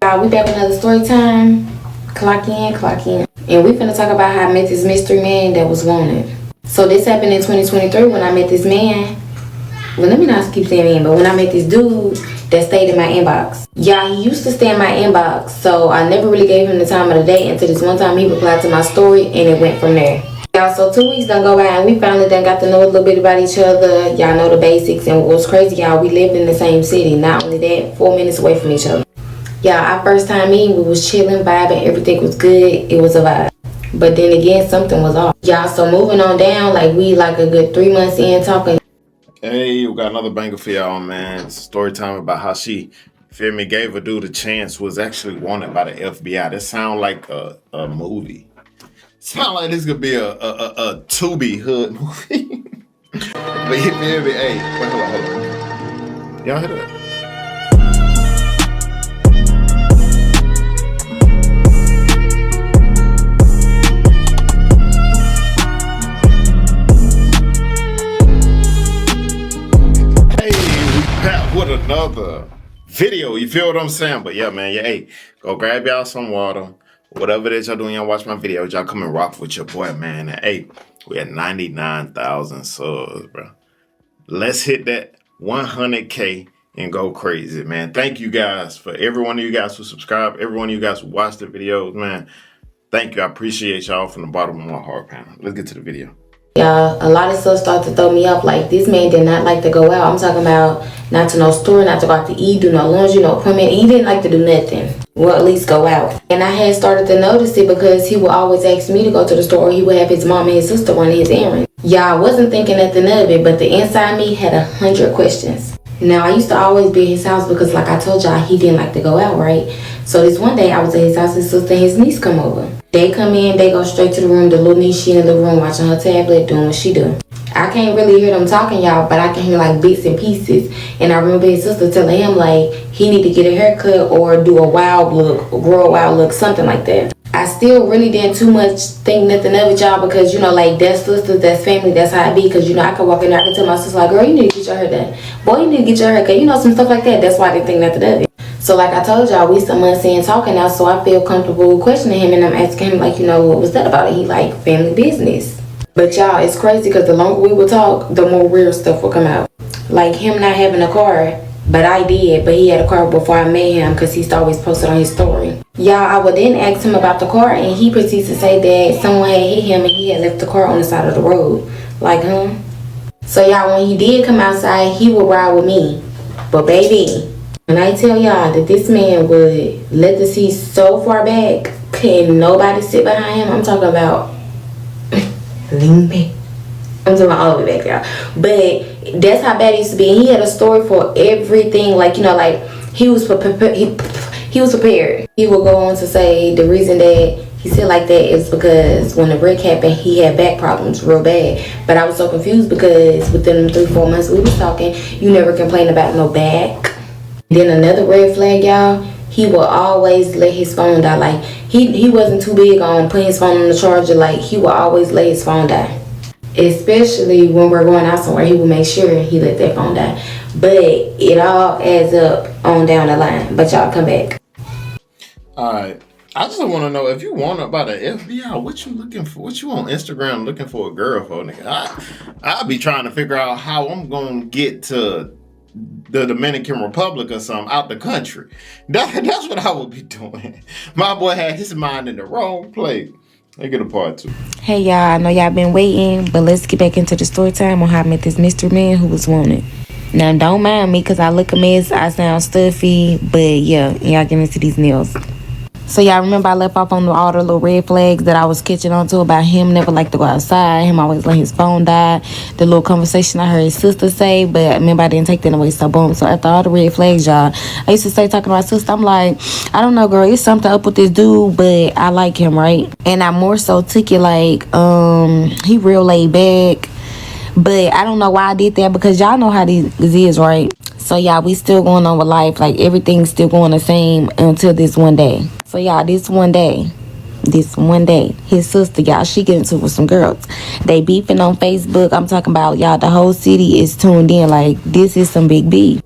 We back with another story time. Clock in, clock in. And we finna talk about how I met this mystery man that was wanted. So this happened in 2023 when I met this man. Well, let me not keep saying man, but when I met this dude that stayed in my inbox. Yeah, he used to stay in my inbox, so I never really gave him the time of the day until this one time he replied to my story and it went from there. Y'all, so 2 weeks done go by and we finally done got to know a little bit about each other. Y'all know the basics, and what was crazy, y'all, we lived in the same city. Not only that, 4 minutes away from each other. Y'all, our first time meeting, we was chilling, vibing, everything was good. It was a vibe. But then again, something was off. Y'all, so moving on down, like we like a good 3 months in talking. Hey, we got another banger for y'all, man. Story time about how she, feel me, gave a dude a chance, was actually wanted by the FBI. That sound like a movie. Sound like this could be a Tubi hood movie. But you feel me? Hey, wait, hold on. Y'all hear that? With another video, you feel what I'm saying? But yeah, man, yeah, hey, go grab y'all some water, whatever it is y'all doing. Y'all watch my videos, y'all come and rock with your boy, man. And hey, we at 99,000 subs, bro. Let's hit that 100K and go crazy, man. Thank you guys for every one of you guys who subscribe, every one of you guys who watch the videos, man. Thank you. I appreciate y'all from the bottom of my heart, man. Let's get to the video. Y'all, a lot of stuff started to throw me up. Like, this man did not like to go out. I'm talking about not to no store, not to go out to eat, do no laundry, no appointment. He didn't like to do nothing. Well, at least go out. And I had started to notice it because he would always ask me to go to the store. Or he would have his mom and his sister run his errands. Y'all, wasn't thinking nothing of it, but the inside me had 100 questions. Now, I used to always be at his house because, like I told y'all, he didn't like to go out, right? So this one day, I was at his house, his sister and his niece come over. They come in, they go straight to the room. The little niece, she in the room watching her tablet, doing what she do. I can't really hear them talking, y'all, but I can hear like bits and pieces. And I remember his sister telling him like he need to get a haircut or do a wild look, or grow a wild look, something like that. I still really didn't too much think nothing of it, y'all, because, you know, like, that's sisters, that's family, that's how it be. Because, you know, I could walk in there, I could tell my sister, like, girl, you need to get your hair done. Boy, you need to get your haircut. You know, some stuff like that. That's why I didn't think nothing of it. So, like I told y'all, we some months in talking now, so I feel comfortable questioning him. And I'm asking him, like, you know, what was that about it? He like family business. But, y'all, it's crazy because the longer we would talk, the more weird stuff would come out. Like him not having a car. But I did, but he had a car before I met him because he's always posted on his story. Y'all, I would then ask him about the car, and he proceeds to say that someone had hit him and he had left the car on the side of the road. Like, huh? So, y'all, when he did come outside, he would ride with me. But, baby, when I tell y'all that this man would let the seat so far back, couldn't nobody sit behind him, I'm talking about lean back. I'm talking about all the way back, y'all. But that's how bad he used to be. And he had a story for everything. Like, you know, like, he was prepared. He was prepared. He would go on to say the reason that he said like that is because when the wreck happened, he had back problems real bad. But I was so confused because within the 3-4 months we was talking, you never complained about no back. Then another red flag, y'all, he will always let his phone die. Like, he wasn't too big on putting his phone on the charger. Like, he will always let his phone die. Especially when we're going out somewhere, he will make sure he let that phone die. But it all adds up on down the line. But y'all come back. Alright. I just want to know, if you want about the FBI, what you looking for? What you on Instagram looking for a girl for, nigga? I'll be trying to figure out how I'm going to get to the Dominican Republic or something out the country. That's what I would be doing. My boy had his mind in the wrong place. Let's get a part 2. Hey y'all, I know y'all been waiting, but let's get back into the story time on how I met this mystery man who was wanted. Now, don't mind me because I look a mess, I sound stuffy, but yeah, y'all get into these nails. So y'all remember I left off on all the little red flags that I was catching on to about him never like to go outside, him always let his phone die, the little conversation I heard his sister say, but remember I didn't take that away, so boom. So after all the red flags, y'all, I used to say talking to my sister, I'm like, I don't know, girl, it's something up with this dude, but I like him, right? And I more so took it like, he real laid back, but I don't know why I did that because y'all know how this is, right? So y'all, we still going on with life, like everything's still going the same until this one day. So y'all, this one day, his sister, y'all, she get into it with some girls. They beefing on Facebook. I'm talking about, y'all, the whole city is tuned in. Like, this is some big beef.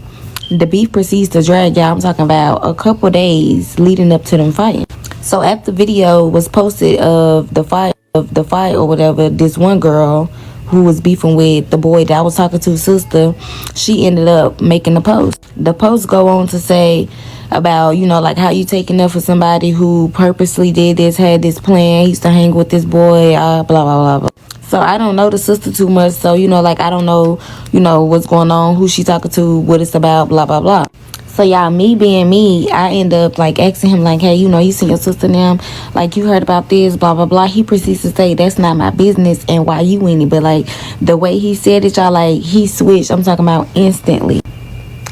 The beef proceeds to drag, y'all. I'm talking about a couple days leading up to them fighting. So after the video was posted of the fight or whatever, this one girl who was beefing with the boy that I was talking to, sister, she ended up making the post. The post go on to say about, you know, like how you taking up for somebody who purposely did this, had this plan, he used to hang with this boy, blah, blah, blah, blah. So I don't know the sister too much. So, you know, like I don't know, you know, what's going on, who she talking to, what it's about, blah, blah, blah. So y'all, me being me, I end up like asking him like, hey, you know, you seen your sister now, like you heard about this, blah, blah, blah. He proceeds to say that's not my business and why you in it. But like the way he said it, y'all, like he switched. I'm talking about instantly.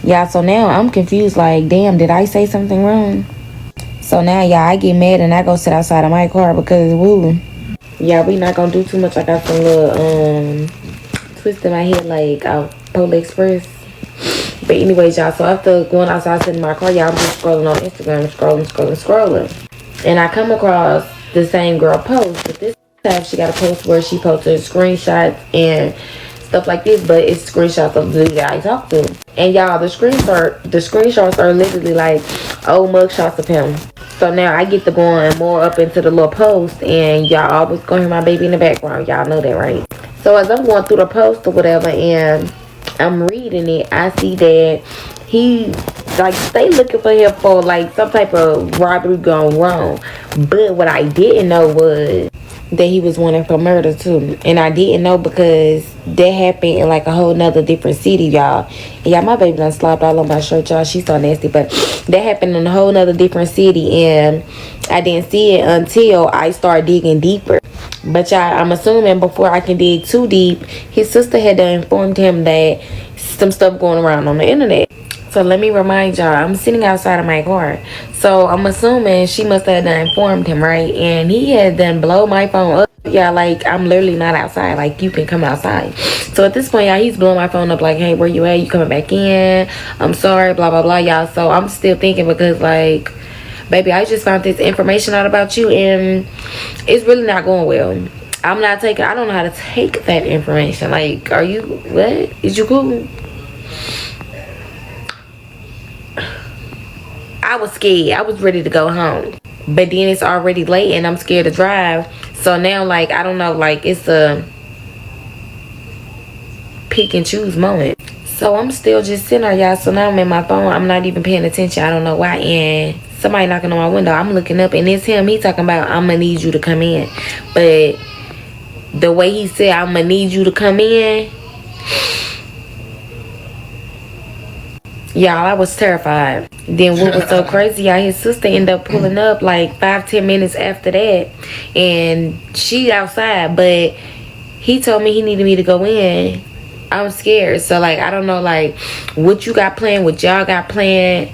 Y'all, so now I'm confused, like, damn, did I say something wrong? So now, y'all, I get mad and I go sit outside of my car because, woo. Yeah, we not gonna do too much. I got some little twist in my head like Polar Express. But anyways, y'all, so after going outside sitting in my car, y'all, I'm just scrolling on Instagram, scrolling. And I come across the same girl post, but this time she got a post where she posted screenshots and stuff like this, but it's screenshots of the dude that I talked to. And y'all, the screenshots are literally like old mugshots of him. So now I get to going more up into the little post, and y'all always gonna hear my baby in the background. Y'all know that, right? So as I'm going through the post or whatever, and I'm reading it, I see that he like stay looking for him for like some type of robbery gone wrong. But what I didn't know was that he was wanted for murder too. And I didn't know because that happened in like a whole nother different city, y'all. And y'all, my baby done slopped all on my shirt, y'all. She's so nasty. But that happened in a whole nother different city, and I didn't see it until I started digging deeper. But y'all, I'm assuming before I can dig too deep, his sister had informed him that some stuff going around on the internet. So let me remind y'all, I'm sitting outside of my car. So I'm assuming she must have done informed him, right? And he had done blow my phone up. Yeah, like I'm literally not outside. Like you can come outside. So at this point, y'all, he's blowing my phone up like, hey, where you at? You coming back in? I'm sorry, blah, blah, blah, y'all. So I'm still thinking because like, baby, I just found this information out about you and it's really not going well. I don't know how to take that information. Like, are you, what? Is you cool? I was scared. I was ready to go home. But then it's already late and I'm scared to drive. So now, like, I don't know, like, it's a pick and choose moment. So I'm still just sitting there, y'all. So now I'm in my phone. I'm not even paying attention. I don't know why. And somebody knocking on my window. I'm looking up and it's him. He talking about, I'm going to need you to come in. But the way he said, I'm going to need you to come in, y'all, I was terrified. Then what was so crazy, y'all, his sister ended up pulling up like 5-10 minutes after that. And she outside, but he told me he needed me to go in. I'm scared. So, like, I don't know, like, what you got planned, what y'all got planned.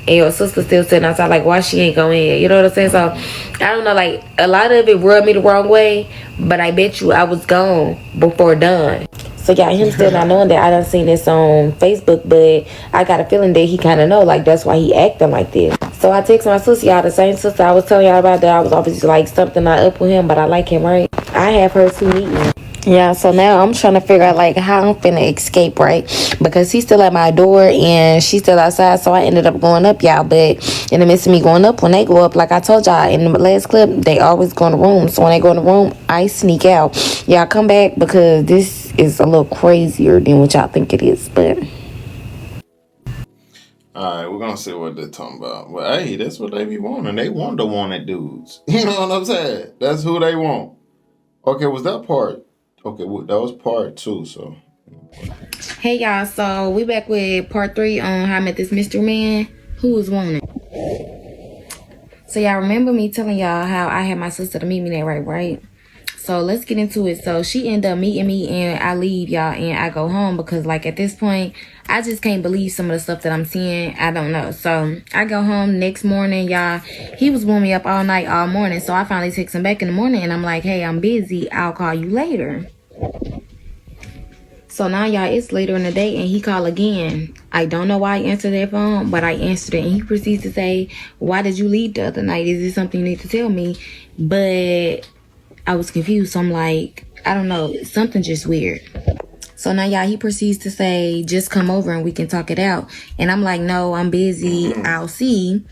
And your sister still sitting outside, like, why she ain't going in? You know what I'm saying? So, I don't know, like, a lot of it rubbed me the wrong way. But I bet you I was gone before done. So y'all, him still not knowing that I done seen this on Facebook, but I got a feeling that he kind of know, like that's why he acting like this. So I text my sister, y'all, the same sister I was telling y'all about that I was obviously like something not up with him, but I like him, right? I have her to meet me. Yeah, so now I'm trying to figure out like how I'm finna escape, right? Because he's still at my door and she's still outside, so I ended up going up, y'all. But in the midst of me going up, when they go up, like I told y'all in the last clip, they always go in the room. So when they go in the room, I sneak out. Y'all come back because this is a little crazier than what y'all think it is. But Alright, we're gonna see what they're talking about. Well, hey, that's what they be wanting. They want the wanted dudes. You know what I'm saying? That's who they want. Okay, was that part? Okay, well, that was part 2, so. hey y'all, so we back with part 3 on how I met this mystery man who was wanted. So y'all remember me telling y'all how I had my sister to meet me there, right? So let's get into it. So she ended up meeting me and I leave, y'all, and I go home because like at this point, I just can't believe some of the stuff that I'm seeing. I don't know. So I go home next morning, y'all. He was blowing me up all night, all morning. So I finally text him back in the morning and I'm like, hey, I'm busy. I'll call you later. So now, y'all, it's later in the day and he called again. I don't know why I answered that phone, but I answered it. And he proceeds to say, why did you leave the other night? Is this something you need to tell me? But I was confused. So I'm like, I don't know. Something just weird. So now, y'all, he proceeds to say, just come over and we can talk it out. And I'm like, no, I'm busy. I'll see.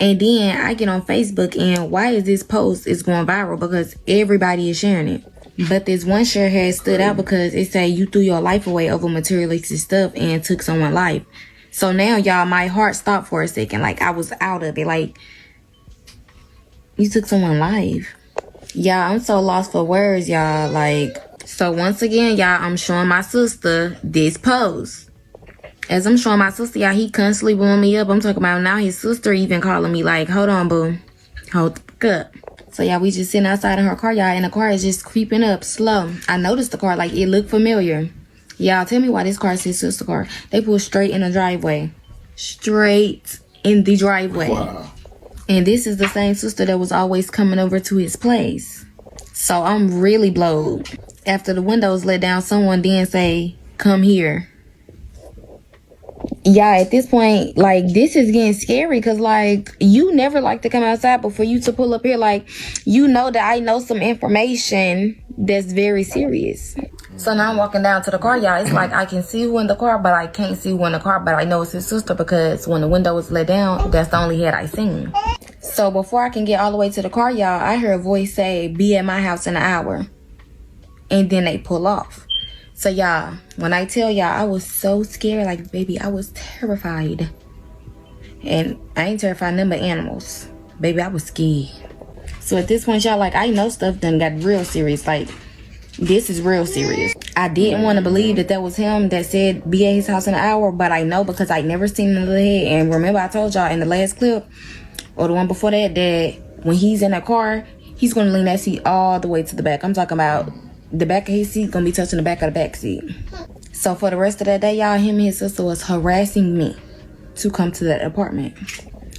And then I get on Facebook, and why is this post is going viral? Because everybody is sharing it. But this one share has stood out because it say you threw your life away over materialistic stuff and took someone's life. So now, y'all, my heart stopped for a second. Like, I was out of it. Like, you took someone's life. Y'all, I'm so lost for words, y'all. Like, so once again, y'all, I'm showing my sister this post. As I'm showing my sister, y'all, he constantly blowing me up. I'm talking about now his sister even calling me like, hold on, boo. Hold the fuck up. So, y'all, we just sitting outside in her car, y'all, and the car is just creeping up slow. I noticed the car, like, it looked familiar. Y'all, tell me why this car is his sister's car. They pulled straight in the driveway. Straight in the driveway. Wow. And this is the same sister that was always coming over to his place. So, I'm really blowed. After the windows let down, someone then say, come here. Yeah, at this point, like, this is getting scary because, like, you never like to come outside, but for you to pull up here, like, you know that I know some information that's very serious. So now I'm walking down to the car, y'all. It's like I can see who in the car, but I can't see who in the car, but I know it's his sister because when the window was let down, that's the only head I seen. So before I can get all the way to the car, y'all, I heard a voice say, be at my house in an hour. And then they pull off. So, y'all, when I tell y'all, I was so scared. Like, baby, I was terrified. And I ain't terrified of number animals. Baby, I was scared. So, at this point, y'all, like, I know stuff done got real serious. Like, this is real serious. I didn't want to believe that was him that said be at his house in an hour. But I know because I never seen another head. And remember, I told y'all in the last clip, or the one before that, that when he's in that car, he's going to lean that seat all the way to the back. I'm talking about the back of his seat gonna be touching the back of the back seat. So for the rest of that day, y'all, him and his sister was harassing me to come to that apartment.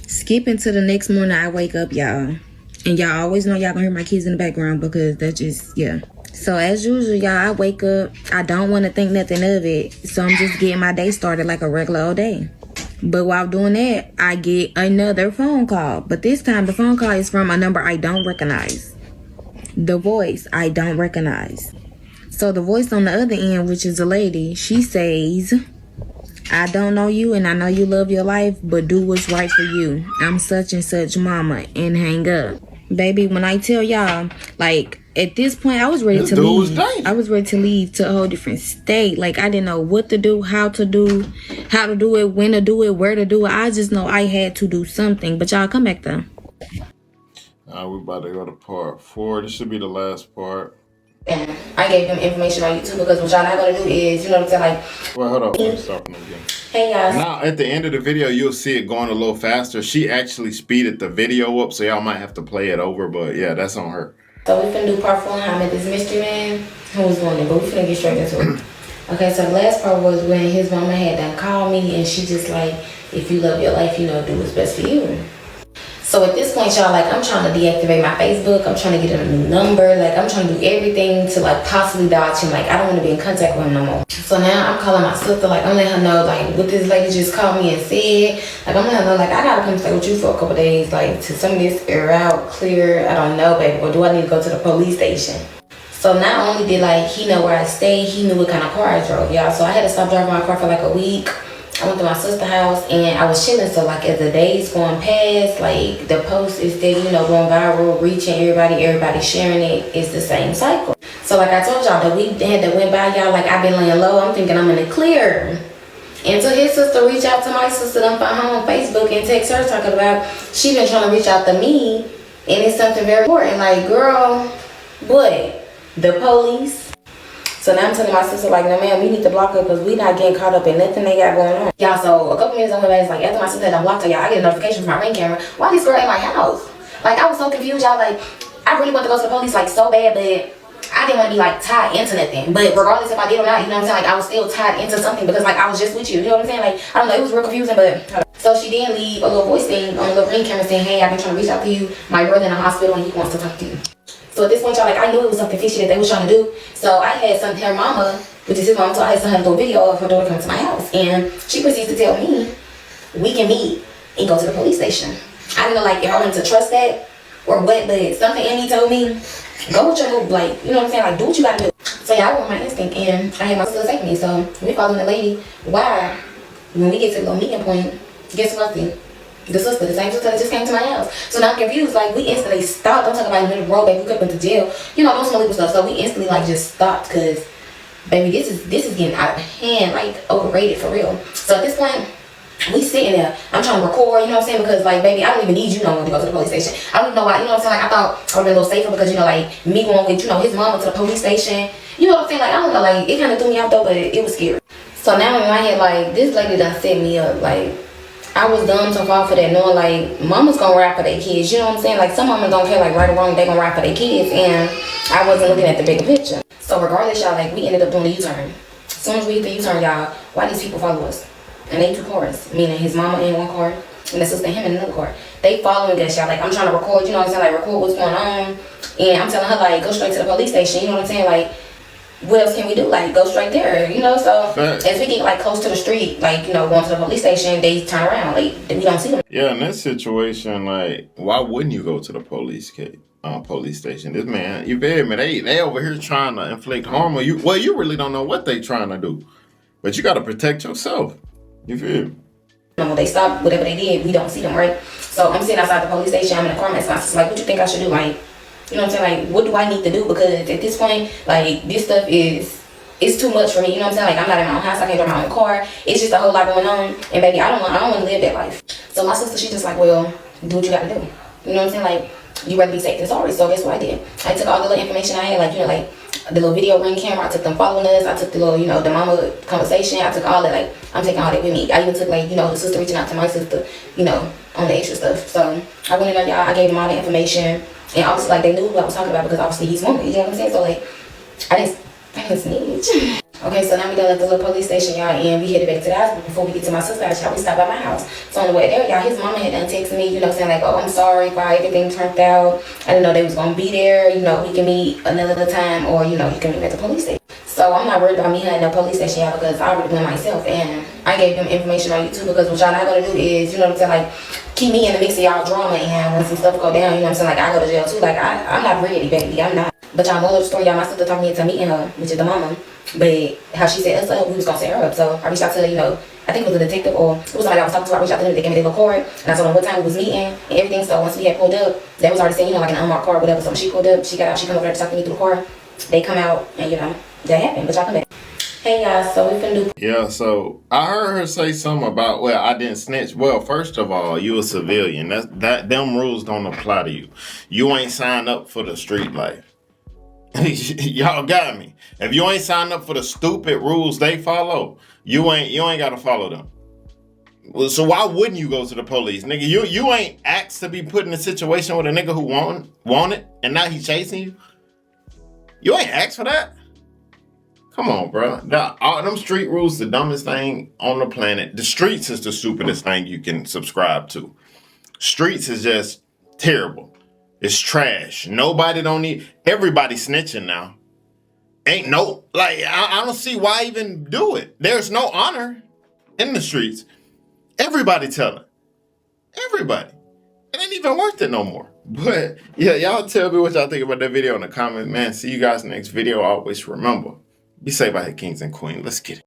Skipping to the next morning, I wake up, y'all. And y'all always know y'all gonna hear my kids in the background because that's just, yeah. So as usual, y'all, I wake up. I don't want to think nothing of it. So I'm just getting my day started like a regular old day. But while doing that, I get another phone call. But this time, the phone call is from a number I don't recognize. The voice I don't recognize. So the voice on the other end, which is a lady, she says, I don't know you and I know you love your life, but do what's right for you. I'm such and such mama, and hang up. Baby, when I tell y'all, like, at this point, I was ready to leave. I was ready to leave to a whole different state. Like, I didn't know what to do, how to do it, when to do it, where to do it. I just know I had to do something. But y'all, come back though. We're about to go to part 4. This should be the last part. And I gave them information on YouTube because what y'all not gonna do is, you know what I'm saying, like. Well, hold on. Let me stop them again. Hey guys. Now at the end of the video, you'll see it going a little faster. She actually speeded the video up, so y'all might have to play it over. But yeah, that's on her. So we finna do part 4. How I met this mystery man who was going there, but we finna get straight into it. Okay, so the last part was when his mama had done called me and she just like, if you love your life, you know, do what's best for you. So at this point, y'all, like, I'm trying to deactivate my Facebook. I'm trying to get a new number. Like, I'm trying to do everything to, like, possibly dodge him. Like, I don't want to be in contact with him no more. So now I'm calling my sister. Like, I'm letting her know, like, what this lady just called me and said. Like, I'm letting her know, like, I got to come stay with you for a couple days. Like, to some of this air out, clear. I don't know, baby. Or do I need to go to the police station? So not only did, like, he know where I stay, he knew what kind of car I drove, y'all. So I had to stop driving my car for, like, a week. I went to my sister's house and I was chilling. So like as the days going past, like the post is steady, you know, going viral, reaching everybody sharing it. It's the same cycle. So like I told y'all, the week that went by, y'all, like I've been laying low. I'm thinking I'm in the clear. Until his sister reached out to my sister, then find her on Facebook and text her talking about she been trying to reach out to me and it's something very important. Like, girl, what? The police? So now I'm telling my sister, like, no, man, we need to block her because we not getting caught up in nothing they got going on. Y'all, so a couple minutes on my back, like, after my sister had blocked her, y'all, I get a notification from my Ring camera. Why this girl in my house? Like, I was so confused, y'all. Like, I really wanted to go to the police, like, so bad, but I didn't want to be, like, tied into nothing. But regardless if I did or not, you know what I'm saying? Like, I was still tied into something because, like, I was just with you. You know what I'm saying? Like, I don't know. It was real confusing, but... So she did leave a little voice thing on the Ring camera saying, hey, I've been trying to reach out to you. My brother in the hospital and he wants to talk to you. So at this point, y'all, like, I knew it was something fishy that they was trying to do. So I had her mama, which is his mom, so I had sent her a little video of her daughter coming to my house. And she proceeds to tell me, we can meet and go to the police station. I didn't know, like, if I wanted to trust that or what, but something in me told me, go with your little, like, you know what I'm saying? Like, do what you gotta do. So yeah, I went my instinct and I had my sister take me. So we following the lady. Why? When we get to the little meeting point, guess what I see? The sister, the same sister that just came to my house. So now I'm confused. Like, we instantly stopped. I'm talking about in the middle of the road, baby. We could have been to jail. You know, those some illegal stuff. So we instantly, like, just stopped because, baby, this is getting out of hand. Like, overrated for real. So at this point, we sitting there. I'm trying to record, you know what I'm saying? Because, like, baby, I don't even need you no more to go to the police station. I don't even know why, you know what I'm saying? Like, I thought I would be a little safer because, you know, like, me going with, you know, his mama to the police station. You know what I'm saying? Like, I don't know, like, it kind of threw me off, though, but it was scary. So now in my head, like, this lady done set me up. Like, I was dumb to fall for that, knowing, like, mama's gonna ride for their kids. You know what I'm saying? Like, some mamas don't care, like, right or wrong, they gonna ride for their kids. And I wasn't looking at the bigger picture. So regardless, y'all, like, we ended up doing a U-turn. As soon as we hit the U-turn, y'all, why these people follow us? And they 2 cars, meaning his mama in 1 car and the sister him in another car. They following us, y'all. Like, I'm trying to record, you know what I'm saying? Like, record what's going on. And I'm telling her, like, go straight to the police station. You know what I'm saying? Like, what else can we do? Like, go straight there, you know? So as we get, like, close to the street, like, you know, going to the police station, they turn around. Like, we don't see them. Yeah, in that situation, like, why wouldn't you go to the police station? This man, you feel me? They over here trying to inflict harm on you. Well, you really don't know what they trying to do, but you got to protect yourself. You feel me? When they stop, whatever they did, we don't see them, right? So I'm sitting outside the police station. I'm in the car, and my sister's like, what you think I should do? Like, you know what I'm saying? Like, what do I need to do? Because at this point, like, this stuff it's too much for me. You know what I'm saying? Like, I'm not in my own house. I can't drive my own car. It's just a whole lot going on. And baby, I don't want to live that life. So my sister, she just like, well, do what you got to do. You know what I'm saying? Like, you rather be safe than sorry. So guess what I did? I took all the little information I had, like, you know, like the little video ring camera. I took them following us. I took the little, you know, the mama conversation. I took all that. Like, I'm taking all that with me. I even took, like, you know, the sister reaching out to my sister, you know, on the extra stuff. So I went in there, y'all. I gave them all the information. And obviously, like, they knew what I was talking about because obviously he's woman. You know what I'm saying? So, like, I didn't snitch. Okay, so now we done left the little police station, y'all, and we headed back to the house. But before we get to my sister's house, y'all, we stopped by my house. So on the way there, y'all, his mama had done texted me, you know, saying like, oh, I'm sorry for how everything turned out. I didn't know they was gonna be there. You know, we can meet another time, or you know, you can meet at the police station. So I'm not worried about me hunting the police station, y'all, because I already went myself, and I gave them information on YouTube because what y'all not gonna do is, you know what I'm saying, like, keep me in the mix of y'all drama, and when some stuff go down, you know what I'm saying, like, I go to jail too. Like, I'm not ready, baby. I'm not. But y'all know the story, y'all. My sister talked me into meeting her, which is the mama. But how she set us up, we was gonna set her up. So I reached out to, you know, I think it was a detective or it was somebody I was talking to. I reached out to them, they gave me their little card, and I told them what time we was meeting and everything. So once we had pulled up, they was already saying, you know, like an unmarked car or whatever. So when she pulled up, she got out, she come over there to talk to me through the car. They come out, and you know, that happened. But y'all come back. Hey guys, so we finna do. Yeah, so I heard her say something about, well, I didn't snitch. Well, first of all, you a civilian. Them rules don't apply to you. You ain't signed up for the street life. Y'all got me. If you ain't signed up for the stupid rules they follow, you ain't gotta follow them. Well, so why wouldn't you go to the police, nigga? You ain't asked to be put in a situation with a nigga who want it, and now he chasing you. You ain't asked for that. Come on, bro. All them street rules, the dumbest thing on the planet. The streets is the stupidest thing you can subscribe to. Streets is just terrible. It's trash. Nobody don't need. Everybody snitching now. Ain't no, like, I don't see why even do it. There's no honor in the streets. Everybody telling. Everybody. It ain't even worth it no more. But yeah, y'all tell me what y'all think about that video in the comments, man. See you guys next video. Always remember, be safe out here, kings and queens. Let's get it.